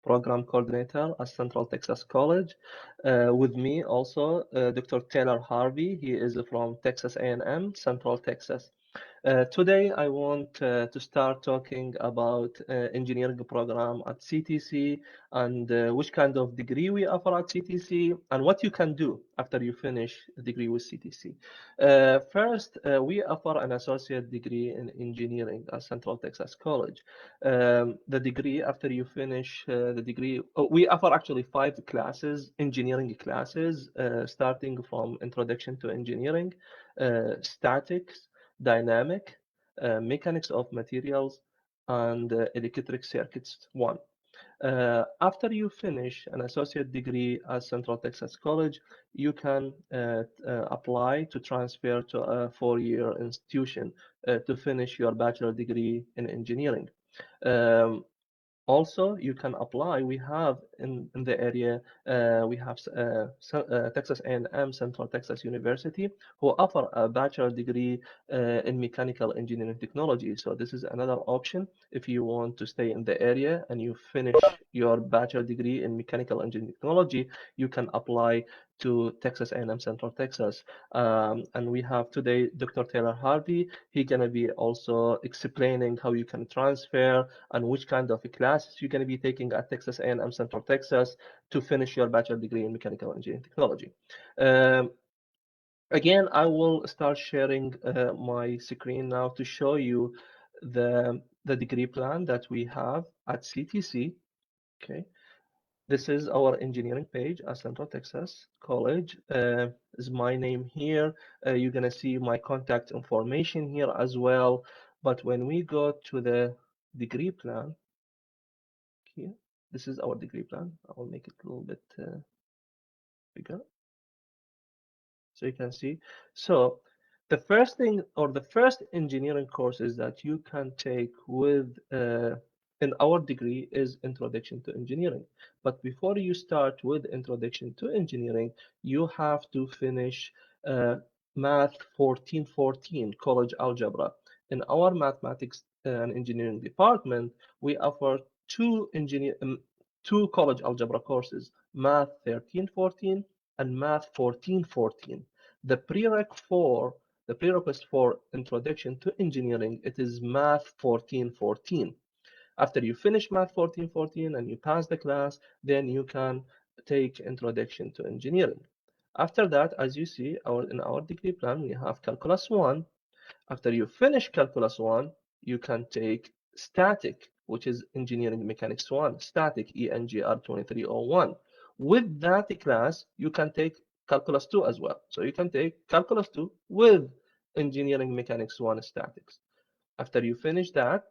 Program Coordinator at Central Texas College. With me also, Dr. Taylor Harvey. He is from Texas A&M, Central Texas. Today, I want to start talking about engineering program at CTC and which kind of degree we offer at CTC and what you can do after you finish the degree with CTC. First, we offer an associate degree in engineering at Central Texas College. The degree, after you finish the degree, we offer actually 5 classes, engineering classes, starting from Introduction to Engineering, Statics, Dynamic, Mechanics of Materials, and Electric Circuits 1. After you finish an associate degree at Central Texas College, you can apply to transfer to a 4-year institution to finish your bachelor degree in engineering. Also, you can apply. We have in the area, we have Texas A&M, Central Texas University, who offer a bachelor degree in mechanical engineering technology. So this is another option if you want to stay in the area and you finish your bachelor degree in mechanical engineering technology, you can apply to Texas A&M Central Texas. And we have today Dr. Taylor Harvey. He's going to be also explaining how you can transfer and which kind of classes you're going to be taking at Texas A&M Central Texas to finish your bachelor degree in mechanical engineering technology. Again, I will start sharing my screen now to show you the degree plan that we have at CTC. Okay. This is our engineering page at Central Texas College. Is my name here. You're going to see my contact information here as well. But when we go to the degree plan, here, this is our degree plan. I will make it a little bit bigger so you can see. So the first thing, or the first engineering courses that you can take with in our degree is Introduction to Engineering. But before you start with Introduction to Engineering, you have to finish Math 1414, College Algebra. In our Mathematics and Engineering department, we offer two College Algebra courses, Math 1314 and Math 1414. The prerequisite for Introduction to Engineering, it is Math 1414. After you finish Math 1414 and you pass the class, then you can take Introduction to Engineering. After that, as you see, in our degree plan, we have Calculus 1. After you finish Calculus 1, you can take Static, which is Engineering Mechanics 1, Static, ENGR 2301. With that class, you can take Calculus 2 as well. So you can take Calculus 2 with Engineering Mechanics 1 Statics. After you finish that,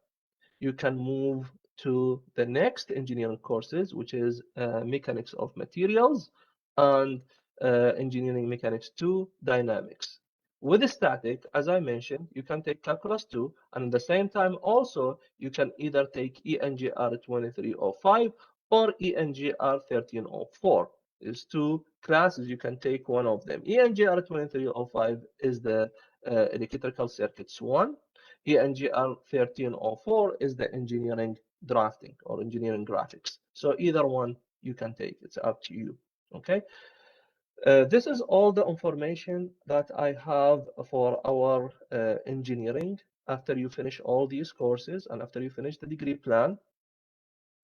you can move to the next engineering courses, which is Mechanics of Materials and Engineering Mechanics 2 Dynamics. With the static, as I mentioned, you can take Calculus 2, and at the same time also, you can either take ENGR 2305 or ENGR 1304. There's 2 classes, you can take one of them. ENGR 2305 is the Electrical Circuits 1. ENGR 1304 is the Engineering Drafting or Engineering Graphics. So either one you can take, it's up to you, okay? This is all the information that I have for our engineering. After you finish all these courses and after you finish the degree plan,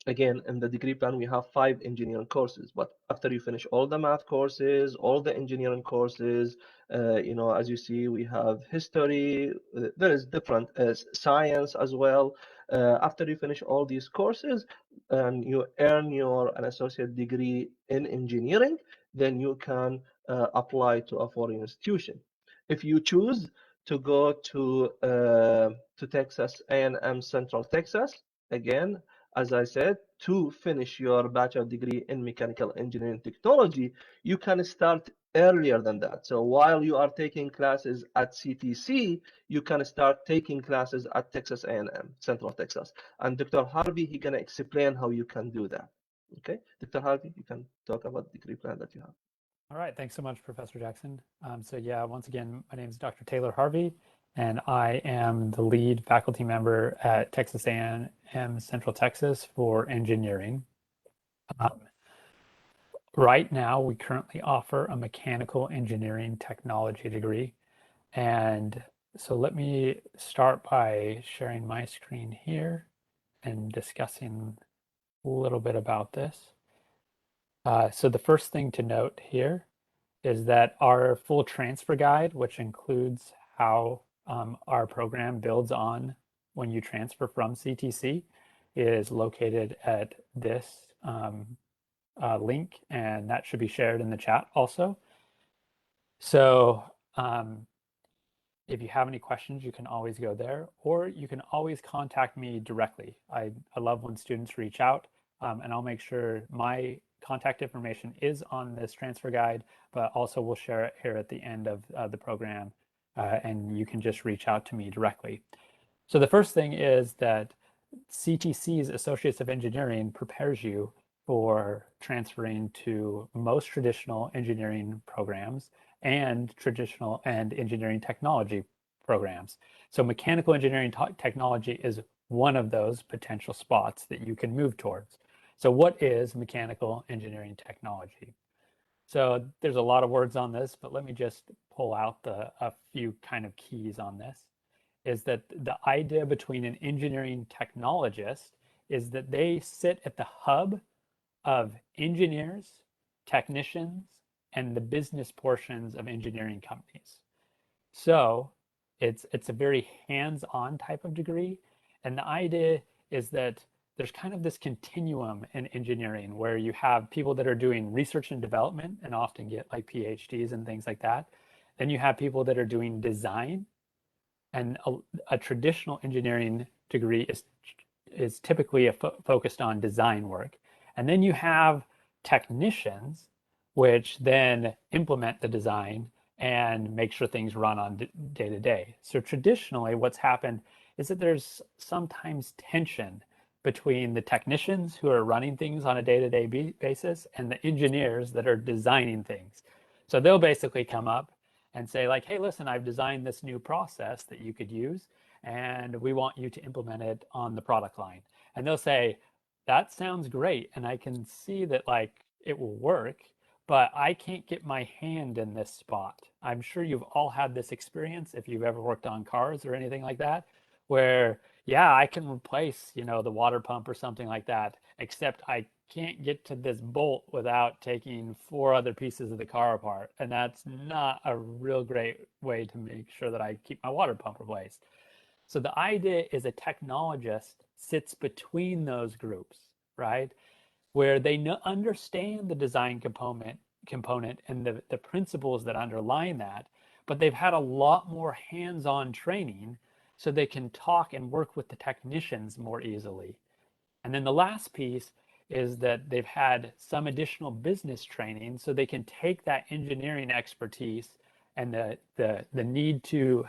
again, in the degree plan, we have 5 engineering courses, but after you finish all the math courses, all the engineering courses, as you see, we have history, there is different science as well. After you finish all these courses and you earn an associate degree in engineering, then you can apply to a foreign institution. If you choose to go to Texas A&M Central Texas, again, as I said, to finish your bachelor degree in mechanical engineering technology, you can start earlier than that. So while you are taking classes at CTC, you can start taking classes at Texas A&M Central Texas. And Dr. Harvey, he's going to explain how you can do that. Okay, Dr. Harvey, you can talk about the degree plan that you have. All right, thanks so much, Professor Jackson. So yeah, once again, my name is Dr. Taylor Harvey, and I am the lead faculty member at Texas A&M Central Texas for engineering. Right now, we currently offer a mechanical engineering technology degree. And so let me start by sharing my screen here and discussing a little bit about this. So the first thing to note here is that our full transfer guide, which includes how our program builds on when you transfer from CTC, is located at this link, and that should be shared in the chat also. So if you have any questions, you can always go there, or you can always contact me directly. I love when students reach out, and I'll make sure my contact information is on this transfer guide, but also we'll share it here at the end of the program, and you can just reach out to me directly. So the first thing is that CTC's Associates of Engineering prepares you for transferring to most traditional engineering programs and traditional and engineering technology programs. So mechanical engineering technology is one of those potential spots that you can move towards. So what is mechanical engineering technology? So there's a lot of words on this, but let me just pull out a few kind of keys on this. Is that the idea between an engineering technologist is that they sit at the hub of engineers, technicians, and the business portions of engineering companies. So it's a very hands-on type of degree. And the idea is that there's kind of this continuum in engineering where you have people that are doing research and development and often get like PhDs and things like that. Then you have people that are doing design, and a traditional engineering degree is typically focused on design work. And then you have technicians, which then implement the design and make sure things run on day to day. So traditionally, what's happened is that there's sometimes tension between the technicians who are running things on a day-to-day basis and the engineers that are designing things. So they'll basically come up and say like, hey, listen, I've designed this new process that you could use, and we want you to implement it on the product line. And they'll say, that sounds great, and I can see that like it will work, but I can't get my hand in this spot. I'm sure you've all had this experience if you've ever worked on cars or anything like that, where yeah, I can replace, the water pump or something like that, except I can't get to this bolt without taking 4 other pieces of the car apart. And that's not a real great way to make sure that I keep my water pump replaced. So the idea is a technologist sits between those groups, right? Where they understand the design component and the principles that underlie that, but they've had a lot more hands-on training so they can talk and work with the technicians more easily. And then the last piece is that they've had some additional business training so they can take that engineering expertise and the need to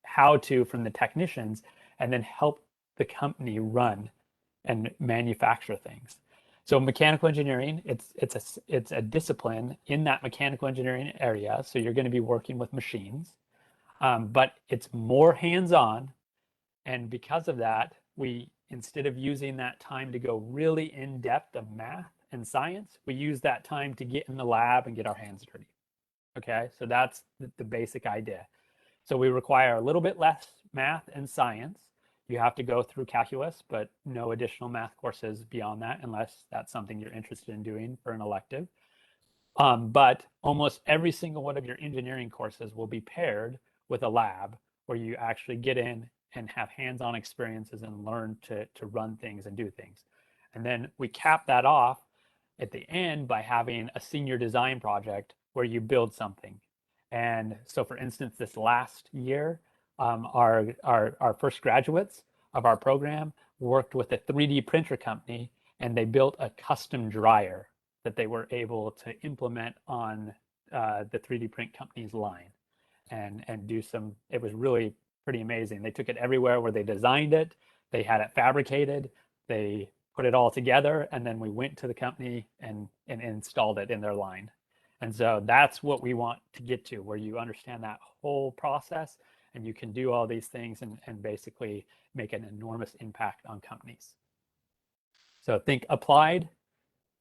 how to from the technicians and then help the company run and manufacture things. So mechanical engineering, it's a discipline in that mechanical engineering area. So you're going to be working with machines, but it's more hands-on. And because of that, we, instead of using that time to go really in depth of math and science, we use that time to get in the lab and get our hands dirty. Okay, so that's the basic idea. So we require a little bit less math and science. You have to go through calculus, but no additional math courses beyond that, unless that's something you're interested in doing for an elective. But almost every single one of your engineering courses will be paired with a lab where you actually get in and have hands-on experiences and learn to run things and do things. And then we cap that off at the end by having a senior design project where you build something. And so for instance, this last year, our first graduates of our program worked with a 3D printer company, and they built a custom dryer that they were able to implement on the 3D print company's line and do some, it was really pretty amazing. They took it everywhere where they designed it, they had it fabricated, they put it all together, and then we went to the company and installed it in their line. And so that's what we want to get to, where you understand that whole process and you can do all these things and basically make an enormous impact on companies. So think applied,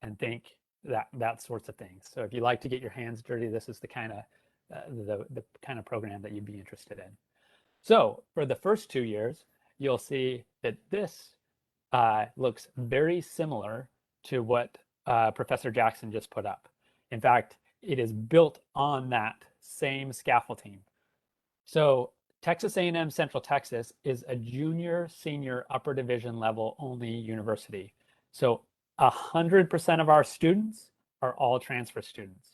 and think that sorts of things. So if you like to get your hands dirty, this is the kind of the kind of program that you'd be interested in. So for the first 2 years, you'll see that this looks very similar to what Professor Jackson just put up. In fact, it is built on that same scaffolding. So Texas A&M Central Texas is a junior, senior, upper division level only university. So 100% of our students are all transfer students.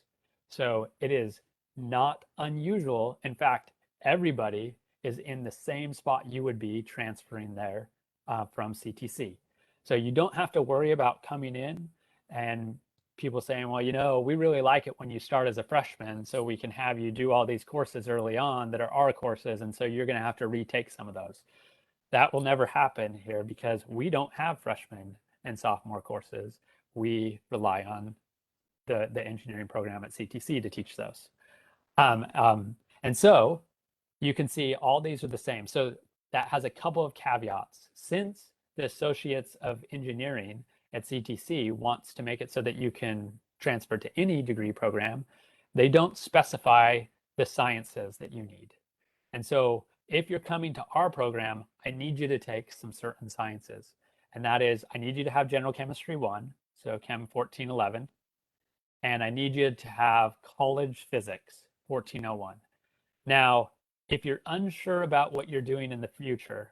So it is not unusual. In fact, everybody is in the same spot you would be transferring there from CTC. So you don't have to worry about coming in and people saying, well, you know, we really like it when you start as a freshman, so we can have you do all these courses early on that are our courses, and so you're going to have to retake some of those. That will never happen here because we don't have freshman and sophomore courses. We rely on the engineering program at CTC to teach those. And so you can see all these are the same. So that has a couple of caveats. Since the Associates of Engineering at CTC wants to make it so that you can transfer to any degree program, they don't specify the sciences that you need. And so if you're coming to our program, I need you to take some certain sciences. And that is, I need you to have General Chemistry 1, so Chem 1411. And I need you to have College Physics 1401. Now, if you're unsure about what you're doing in the future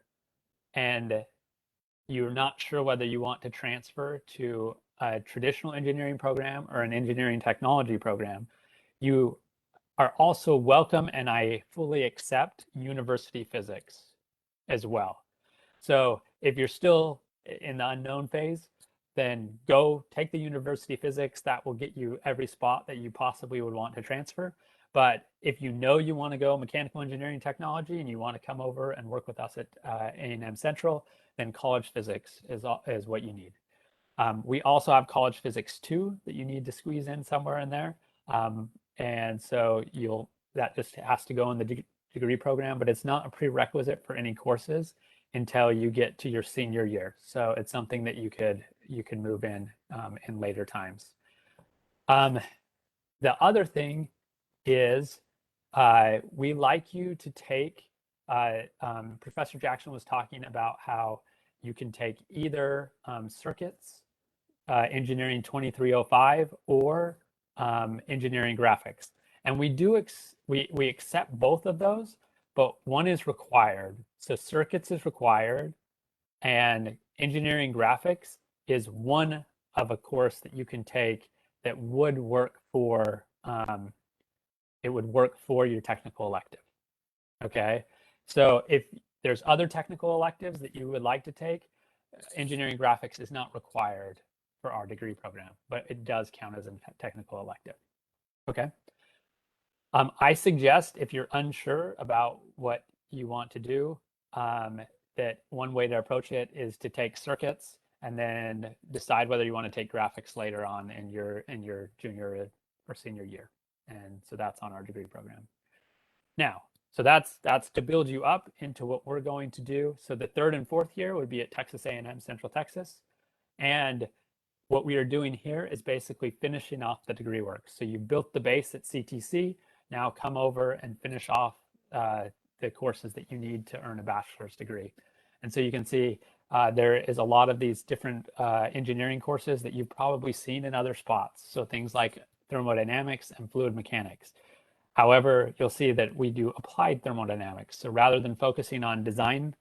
and you're not sure whether you want to transfer to a traditional engineering program or an engineering technology program, you are also welcome, and I fully accept university physics as well. So if you're still in the unknown phase, then go take the university physics. That will get you every spot that you possibly would want to transfer. But if you know you want to go mechanical engineering technology and you want to come over and work with us at A&M Central, then college physics is what you need. We also have college physics 2 that you need to squeeze in somewhere in there. And so that just has to go in the degree program, but it's not a prerequisite for any courses until you get to your senior year. So it's something that you can move in later times. The other thing is we like you to take, Professor Jackson was talking about how you can take either circuits, engineering 2305, or engineering graphics. And we accept both of those, but one is required. So circuits is required, and engineering graphics is one of a course that you can take that would work for your technical elective. Okay, so if there's other technical electives that you would like to take, engineering graphics is not required for our degree program, but it does count as a technical elective. Okay. I suggest if you're unsure about what you want to do, that one way to approach it is to take circuits and then decide whether you want to take graphics later on in your junior or senior year. And so that's on our degree program. Now, so that's to build you up into what we're going to do. So the 3rd and 4th year would be at Texas A&M Central Texas. And what we are doing here is basically finishing off the degree work. So you built the base at CTC, now come over and finish off the courses that you need to earn a bachelor's degree. And so you can see there is a lot of these different engineering courses that you've probably seen in other spots. So things like thermodynamics and fluid mechanics. However, you'll see that we do applied thermodynamics. So rather than focusing on design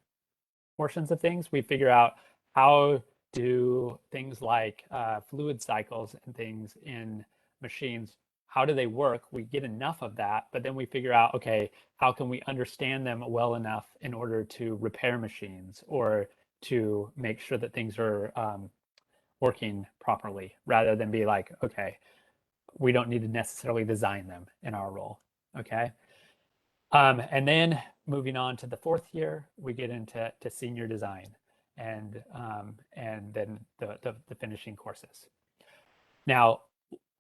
portions of things, we figure out how do things like fluid cycles and things in machines, how do they work? We get enough of that, but then we figure out, okay, how can we understand them well enough in order to repair machines or to make sure that things are working properly, rather than be like, okay, we don't need to necessarily design them in our role, okay? And then moving on to the 4th year, we get into senior design and then the finishing courses. Now,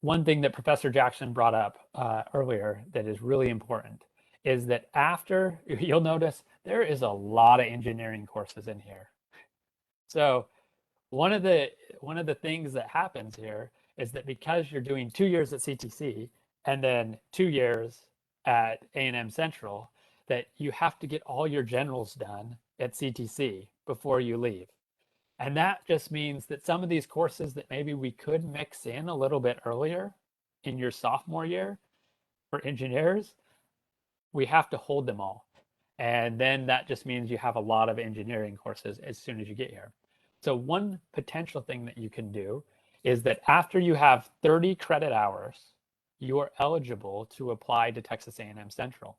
one thing that Professor Jackson brought up earlier that is really important is that after, you'll notice there is a lot of engineering courses in here. So one of the things that happens here is that because you're doing 2 years at CTC and then 2 years at A&M Central, that you have to get all your generals done at CTC before you leave. And that just means that some of these courses that maybe we could mix in a little bit earlier in your sophomore year for engineers, we have to hold them all. And then that just means you have a lot of engineering courses as soon as you get here. So one potential thing that you can do is that after you have 30 credit hours, you are eligible to apply to Texas A&M Central.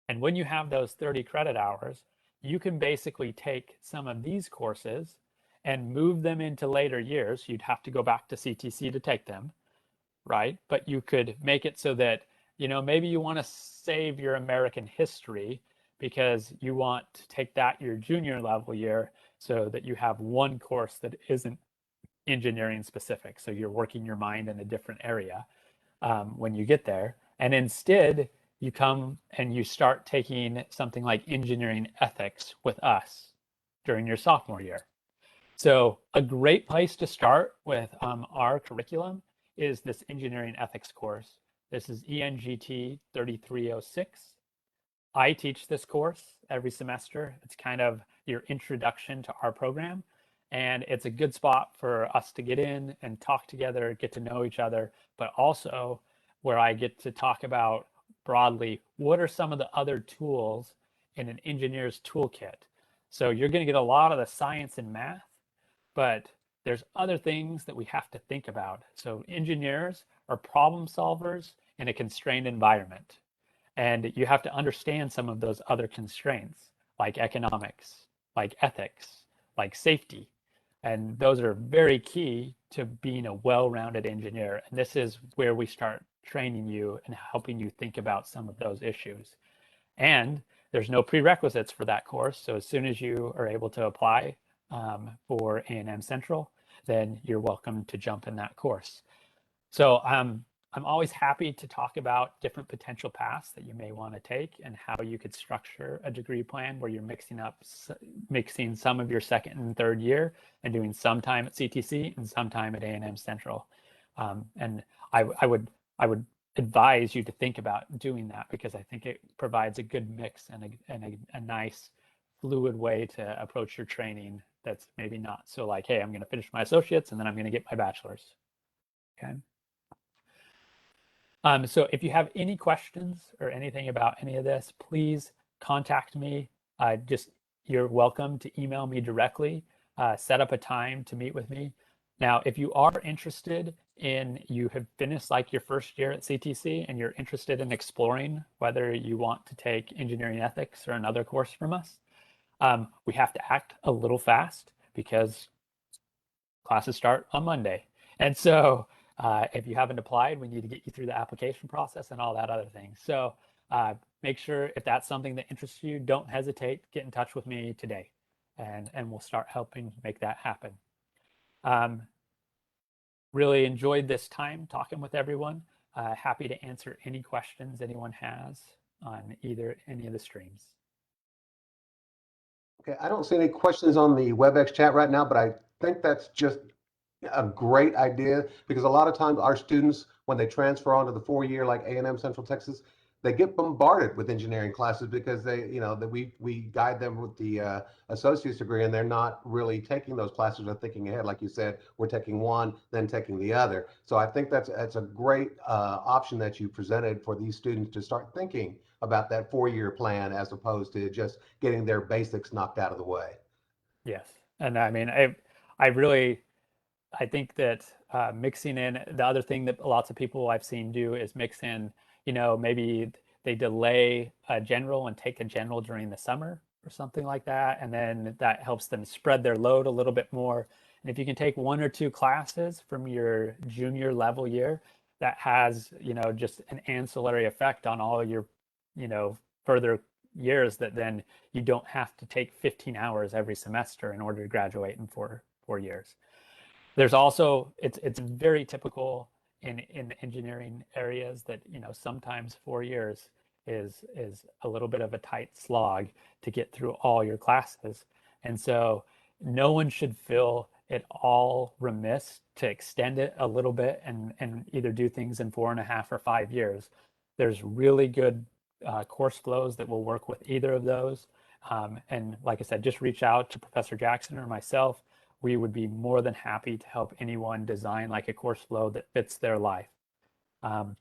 And when you have those 30 credit hours, you can basically take some of these courses and move them into later years. You'd have to go back to CTC to take them, right? But you could make it so that, maybe you want to save your American history because you want to take that your junior level year so that you have one course that isn't engineering specific. So you're working your mind in a different area when you get there. And instead, you come and you start taking something like engineering ethics with us during your sophomore year. So a great place to start with our curriculum is this engineering ethics course. This is ENGT 3306. I teach this course every semester. It's kind of your introduction to our program. And it's a good spot for us to get in and talk together, get to know each other, but also where I get to talk about broadly what are some of the other tools in an engineer's toolkit. So you're going to get a lot of the science and math, but there's other things that we have to think about. So engineers are problem solvers in a constrained environment. And you have to understand some of those other constraints, like economics, like ethics, like safety. And those are very key to being a well-rounded engineer. And this is where we start training you and helping you think about some of those issues. And there's no prerequisites for that course. So as soon as you are able to apply for A&M Central, then you're welcome to jump in that course. So I'm always happy to talk about different potential paths that you may want to take and how you could structure a degree plan where you're mixing some of your second and third year and doing some time at CTC and some time at A&M Central. And I would advise you to think about doing that because I think it provides a good mix and a nice fluid way to approach your training that's maybe not so like, hey, I'm going to finish my associates and then I'm going to get my bachelor's. Okay. So if you have any questions or anything about any of this, please contact me. You're welcome to email me directly, set up a time to meet with me. Now, if you are interested you have finished like your first year at CTC and you're interested in exploring whether you want to take engineering ethics or another course from us, we have to act a little fast because classes start on Monday. And so if you haven't applied, we need to get you through the application process and all that other thing. So make sure if that's something that interests you, don't hesitate, get in touch with me today and we'll start helping make that happen. Really enjoyed this time talking with everyone. Happy to answer any questions anyone has on any of the streams. Okay, I don't see any questions on the WebEx chat right now, but I think that's just a great idea because a lot of times our students, when they transfer onto the 4-year like A&M Central Texas, they get bombarded with engineering classes because that we guide them with the associate's degree and they're not really taking those classes. They're thinking ahead, like you said, we're taking one, then taking the other. So I think that's a great option that you presented for these students to start thinking about that 4-year plan as opposed to just getting their basics knocked out of the way. Yes, and I mean, I think that mixing in the other thing that lots of people I've seen do is mix in, maybe they delay a general and take a general during the summer or something like that. And then that helps them spread their load a little bit more. And if you can take 1 or 2 classes from your junior level year, that has, just an ancillary effect on all your, further years that then you don't have to take 15 hours every semester in order to graduate in 4 years. There's also it's very typical in engineering areas that sometimes 4 years is a little bit of a tight slog to get through all your classes. And so no one should feel at all remiss to extend it a little bit and either do things in 4.5 or 5 years. There's really good course flows that will work with either of those. And like I said, just reach out to Professor Jackson or myself. We would be more than happy to help anyone design like a course flow that fits their life. Um,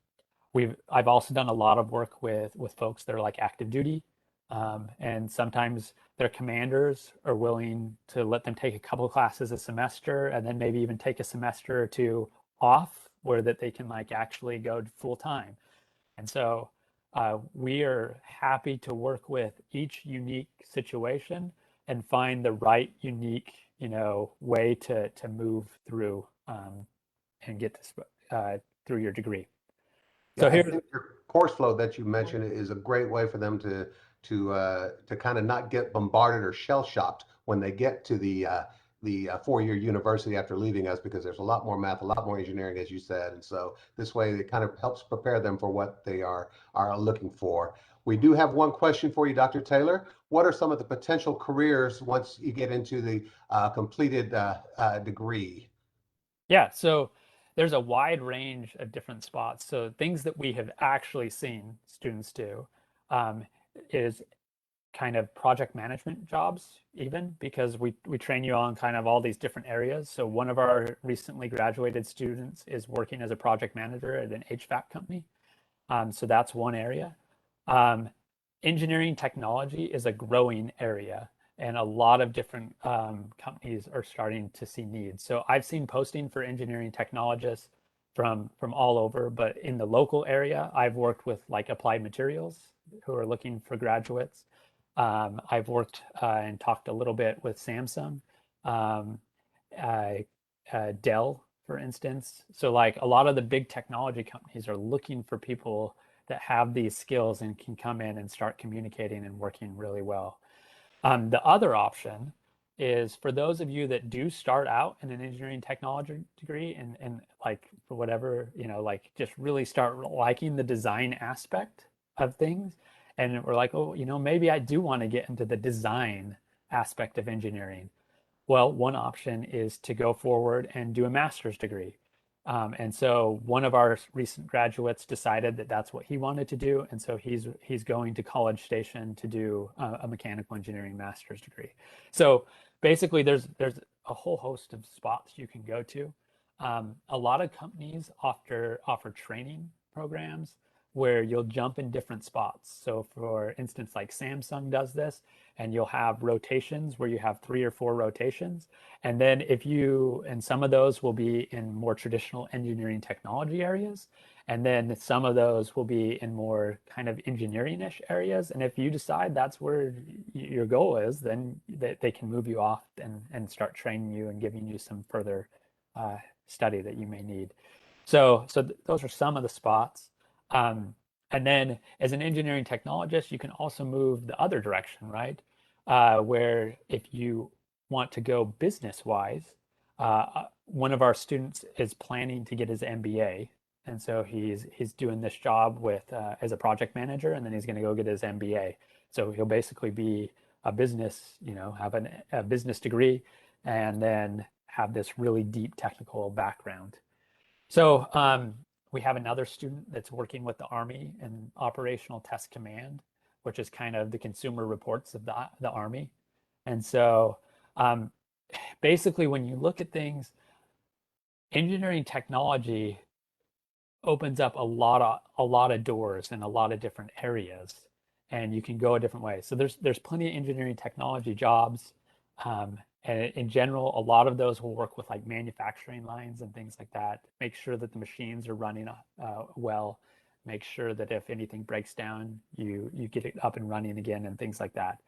I've also done a lot of work with folks that are like active duty, and sometimes their commanders are willing to let them take a couple classes a semester, and then maybe even take a semester or two off, where that they can like actually go full time. And so we are happy to work with each unique situation and find the right unique, way to move through and get this through your degree. Yeah, So I here, think your course flow that you mentioned is a great way for them to kind of not get bombarded or shell shocked when they get to the 4-year university after leaving us, because there's a lot more math, a lot more engineering, as you said, and so this way it kind of helps prepare them for what they are looking for. We do have one question for you, Dr. Taylor. What are some of the potential careers once you get into the completed degree? yeah, so there's a wide range of different spots. So things that we have actually seen students do um, is kind of project management jobs, even because we train you on kind of all these different areas. So one of our recently graduated students is working as a project manager at an HVAC company. So that's one area. Um, Engineering technology is a growing area, and a lot of different companies are starting to see needs. So I've seen posting for engineering technologists from all over, but in the local area, I've worked with like Applied Materials, who are looking for graduates. I've worked and talked a little bit with Samsung, um, uh, Dell, for instance. So like a lot of the big technology companies are looking for people that have these skills and can come in and start communicating and working really well. The other option is for those of you that do start out in an engineering technology degree and like for whatever, like just really start liking the design aspect of things. And we're like, oh, maybe I do want to get into the design aspect of engineering. Well, one option is to go forward and do a master's degree. And so one of our recent graduates decided that that's what he wanted to do, and so he's going to College Station to do a mechanical engineering master's degree. So basically, there's a whole host of spots you can go to. A lot of companies offer training programs where you'll jump in different spots. So for instance, like Samsung does this, and you'll have rotations where you have 3 or 4 rotations. And then and some of those will be in more traditional engineering technology areas. And then some of those will be in more kind of engineering-ish areas. And if you decide that's where your goal is, then they can move you off and start training you and giving you some further study that you may need. So those are some of the spots. And then as an engineering technologist, you can also move the other direction, right? Where if you want to go business wise, one of our students is planning to get his MBA. And so he's doing this job with as a project manager, and then he's going to go get his MBA. So he'll basically be a business, have a business degree, and then have this really deep technical background. So we have another student that's working with the Army and Operational Test Command, which is kind of the consumer reports of the Army. And so um, basically, when you look at things, engineering technology opens up a lot of doors in a lot of different areas, and you can go a different way. So there's plenty of engineering technology jobs, and in general, a lot of those will work with like manufacturing lines and things like that. Make sure that the machines are running well. Make sure that if anything breaks down, you get it up and running again and things like that.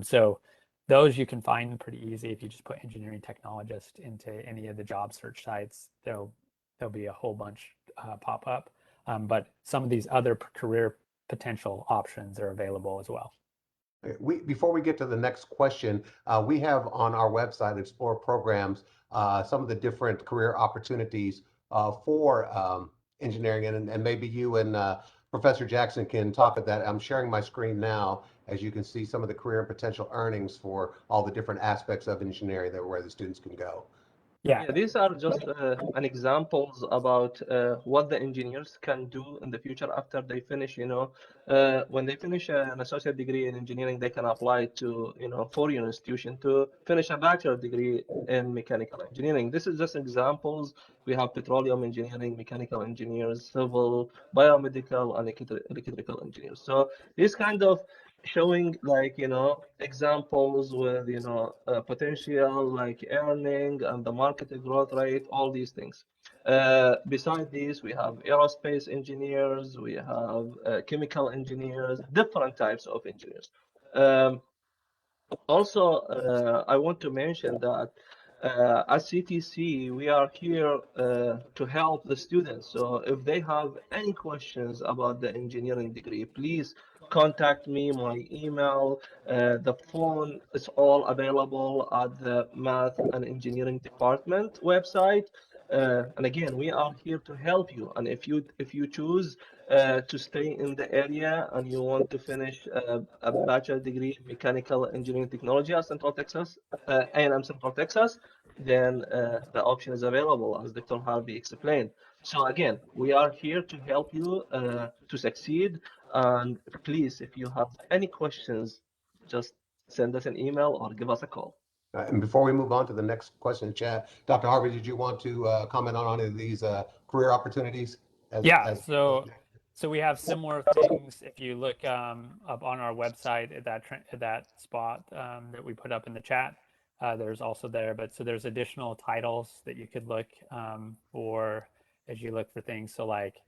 So those you can find pretty easy if you just put engineering technologist into any of the job search sites. There'll be a whole bunch pop up. But some of these other career potential options are available as well. Before we get to the next question, we have on our website, Explore Programs, some of the different career opportunities for engineering, and maybe you and Professor Jackson can talk at that. I'm sharing my screen now, as you can see some of the career and potential earnings for all the different aspects of engineering that where the students can go. Yeah. Yeah, these are just an examples about what the engineers can do in the future after they finish, when they finish an associate degree in engineering, they can apply to, foreign institution to finish a bachelor degree in mechanical engineering. This is just examples. We have petroleum engineering, mechanical engineers, civil, biomedical, and electrical engineers. So this kind of showing like examples with potential like earning and the market growth rate, all these things. Beside these, we have aerospace engineers, we have chemical engineers, different types of engineers. Also, I want to mention that at CTC, we are here to help the students. So if they have any questions about the engineering degree, please contact me. My email, the phone is all available at the Math and Engineering Department website. And again, we are here to help you. And if you choose to stay in the area and you want to finish a bachelor degree in mechanical engineering technology at Central Texas, A&M Central Texas, then the option is available, as Dr. Harvey explained. So again, we are here to help you to succeed. And please, if you have any questions, just send us an email or give us a call. And before we move on to the next question, Chad, Dr. Harvey, did you want to comment on any of these career opportunities? Yeah, so we have similar things. If you look up on our website at that spot that we put up in the chat, there's also there. But so there's additional titles that you could look for as you look for things. So like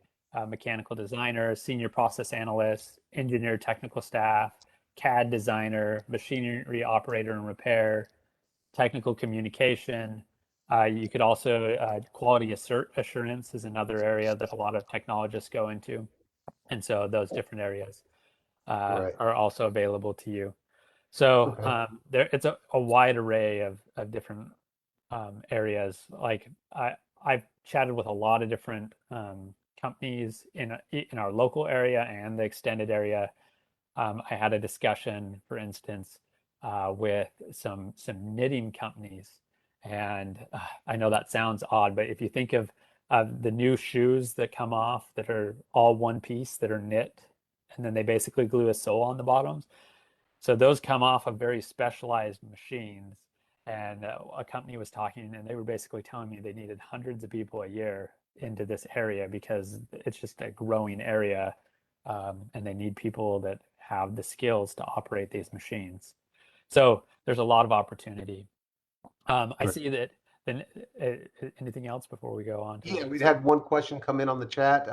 mechanical designer, senior process analyst, engineer technical staff, CAD designer, machinery operator and repair, technical communication. You could also, quality assurance is another area that a lot of technologists go into. And so those different areas are also available to you. So it's a wide array of different areas. Like I've chatted with a lot of different companies in our local area and the extended area. I had a discussion, for instance, with some knitting companies, and I know that sounds odd, but if you think of the new shoes that come off that are all one piece that are knit, and then they basically glue a sole on the bottoms. So those come off of very specialized machines. And a company was talking, and they were basically telling me they needed hundreds of people a year into this area because it's just a growing area, and they need people that have the skills to operate these machines. So there's a lot of opportunity. I see that. Then anything else before we go on to we had one question come in on the chat.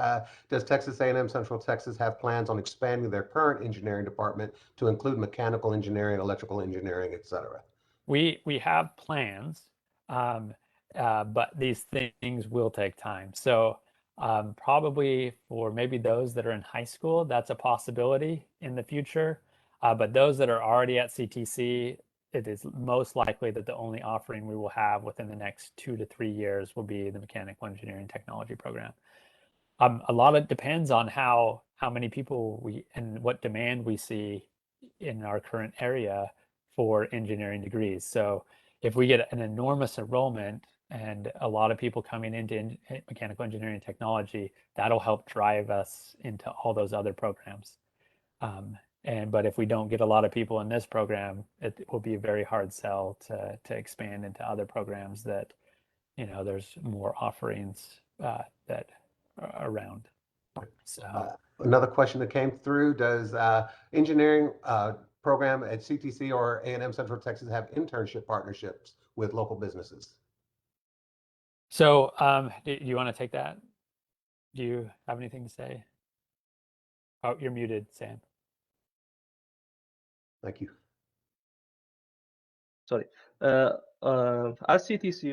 Does Texas A&M Central Texas have plans on expanding their current engineering department to include mechanical engineering, electrical engineering, et cetera? We have plans, but these things will take time. So probably for maybe those that are in high school, that's a possibility in the future. But those that are already at CTC, it is most likely that the only offering we will have within the next 2 to 3 years will be the mechanical engineering technology program. A lot of it depends on how many people and what demand we see in our current area for engineering degrees. So if we get an enormous enrollment and a lot of people coming into mechanical engineering technology, that'll help drive us into all those other programs. But if we don't get a lot of people in this program, it will be a very hard sell to expand into other programs that, there's more offerings that are around. So another question that came through: does engineering program at CTC or A&M Central Texas have internship partnerships with local businesses? So do you want to take that? Do you have anything to say? Oh, you're muted, Sam. Thank you. Sorry. At CTC,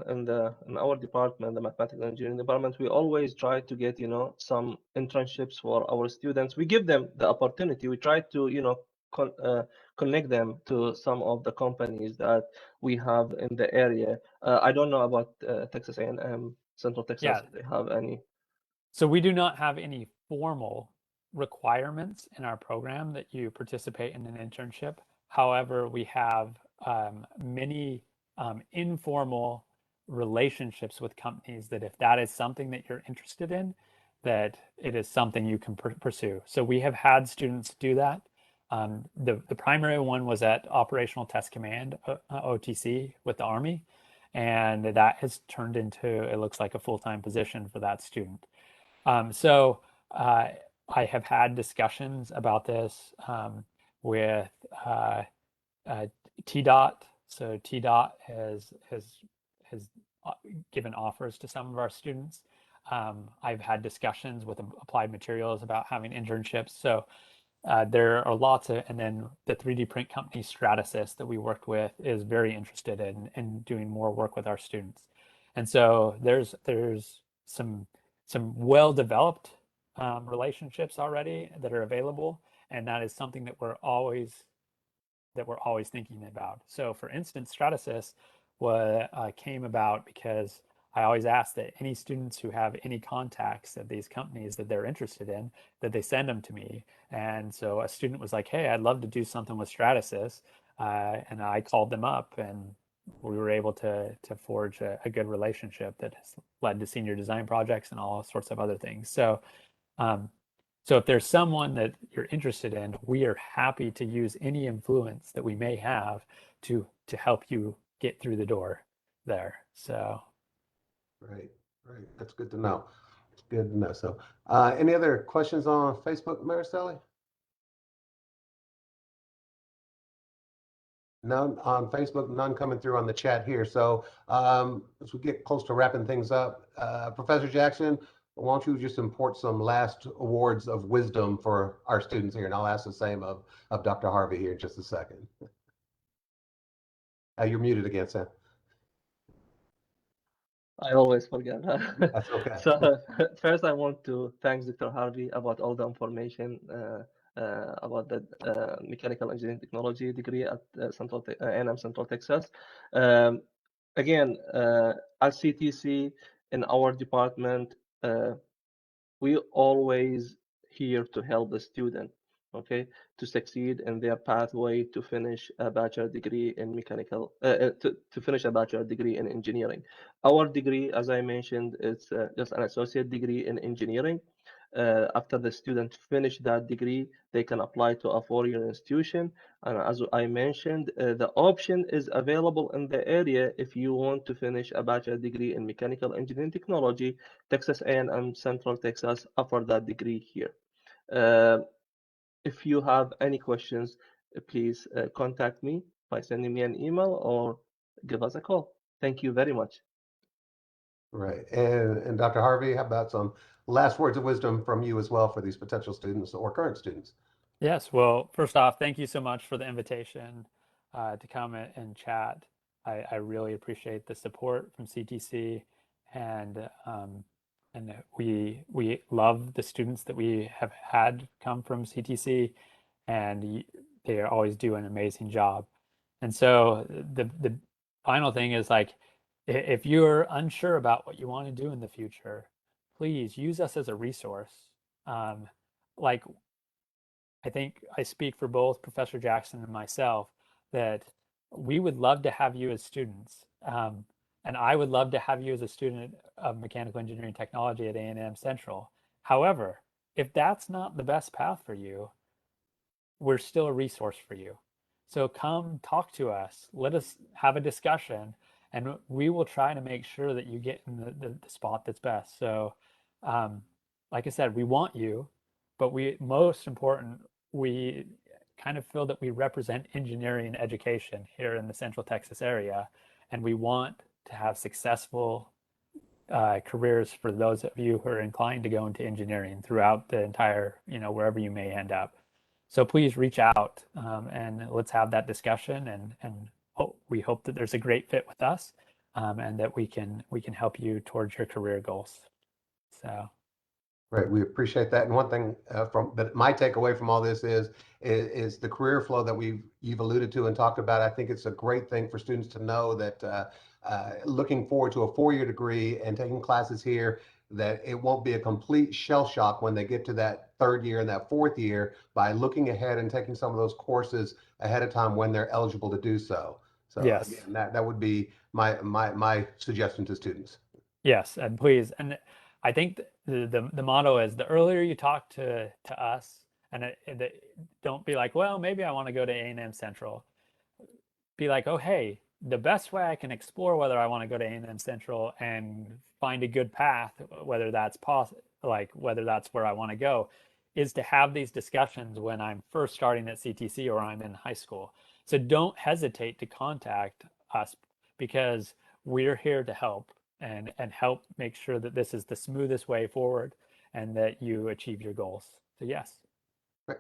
in our department, the mathematical engineering department, we always try to get some internships for our students. We give them the opportunity. We try to connect them to some of the companies that we have in the area. I don't know about Texas A&M Central Texas. Yeah. If they have any. So we do not have any formal requirements in our program that you participate in an internship. However, we have many informal relationships with companies that if that is something that you're interested in, that it is something you can pursue. So we have had students do that. The primary one was at Operational Test Command, OTC, with the Army, and that has turned into, it looks like, a full-time position for that student. So I have had discussions about this with TDOT. So TDOT has given offers to some of our students. I've had discussions with Applied Materials about having internships. So there are lots of, and then the 3D print company Stratasys that we worked with is very interested in doing more work with our students. And so there's some well-developed relationships already that are available, and that is something that we're always thinking about. So for instance, Stratasys came about because I always ask that any students who have any contacts at these companies that they're interested in, that they send them to me. And so a student was like, hey, I'd love to do something with Stratasys. And I called them up, and we were able to forge a good relationship that has led to senior design projects and all sorts of other things. So so if there's someone that you're interested in, we are happy to use any influence that we may have to help you get through the door there. So Right, right. That's good to know. It's good to know. So, any other questions on Facebook, Mariceli? None on Facebook, none coming through on the chat here. So, as we get close to wrapping things up, Professor Jackson, why don't you just import some last awards of wisdom for our students here, and I'll ask the same of Dr. Harvey here in just a second. You're muted again, Sam. I always forget. That's okay. So first, I want to thank Dr. Harvey about all the information about the mechanical engineering technology degree at A&M Central Texas. Um, Again, at CTC in our department, we always here to help the student, okay, to succeed in their pathway to finish a bachelor degree in mechanical, to finish a bachelor degree in engineering. Our degree, as I mentioned, it's just an associate degree in engineering. After the student finish that degree, they can apply to a four-year institution. And as I mentioned, the option is available in the area if you want to finish a bachelor degree in mechanical engineering technology. Texas A&M Central Texas offer that degree here. If you have any questions, please contact me by sending me an email or give us a call. Thank you very much. Right. And Dr. Harvey, how about some last words of wisdom from you as well for these potential students or current students? yes, well, first off, thank you so much for the invitation to come and chat. I really appreciate the support from CTC, and we love the students that we have had come from CTC, and they always do an amazing job. And so the final thing is, like, if you're unsure about what you want to do in the future, please use us as a resource. Like, I think I speak for both Professor Jackson and myself that we would love to have you as students. And I would love to have you as a student of mechanical engineering technology at A&M Central. However, if that's not the best path for you, we're still a resource for you. So come talk to us. Let us have a discussion, and we will try to make sure that you get in the spot that's best. So, like I said, we want you, but most important, we kind of feel that we represent engineering education here in the Central Texas area, and we want to have successful careers for those of you who are inclined to go into engineering throughout the entire, wherever you may end up. So please reach out, and let's have that discussion, and we hope that there's a great fit with us, and that we can help you towards your career goals. So. Right, we appreciate that. And one thing from that my takeaway from all this is the career flow that you've alluded to and talked about. I think it's a great thing for students to know that looking forward to a 4-year degree and taking classes here, that it won't be a complete shell shock when they get to that 3rd year and that 4th year by looking ahead and taking some of those courses ahead of time when they're eligible to do so. So Yes. again, that would be my suggestion to students. Yes, and please, and I think the motto is the earlier you talk to us, and don't be like, well, maybe I want to go to A&M Central. Be like, oh, hey, the best way I can explore whether I want to go to A&M Central and find a good path, whether that's possible, like whether that's where I want to go, is to have these discussions when I'm first starting at CTC or I'm in high school. So don't hesitate to contact us, because we're here to help and help make sure that this is the smoothest way forward and that you achieve your goals. So yes. Great.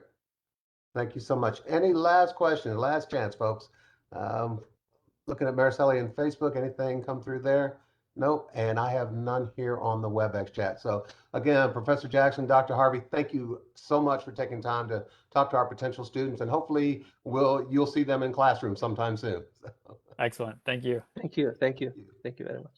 Thank you so much. Any last questions? Last chance, folks. Looking at Mariceli and Facebook, anything come through there? Nope. And I have none here on the WebEx chat. So again, Professor Jackson, Dr. Harvey, thank you so much for taking time to talk to our potential students, and hopefully you'll see them in classrooms sometime soon. Excellent. Thank you. Thank you. Thank you. Thank you very much.